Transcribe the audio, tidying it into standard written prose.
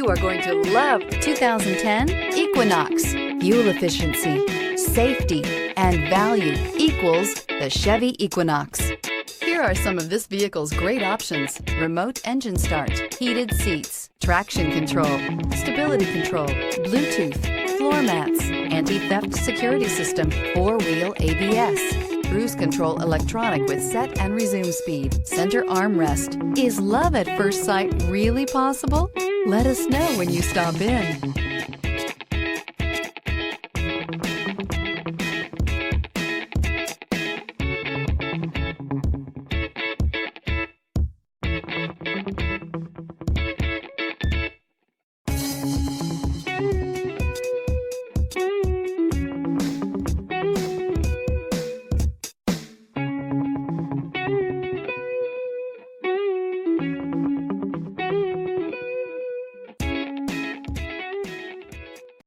You are going to love the 2010 Equinox. Fuel efficiency, safety, and value equals the Chevy Equinox. Here are some of this vehicle's great options: remote engine start, heated seats, traction control, stability control, Bluetooth, floor mats, anti-theft security system, four-wheel ABS, cruise control electronic with set and resume speed, center armrest. Is love at first sight really possible? Let us know when you stop in.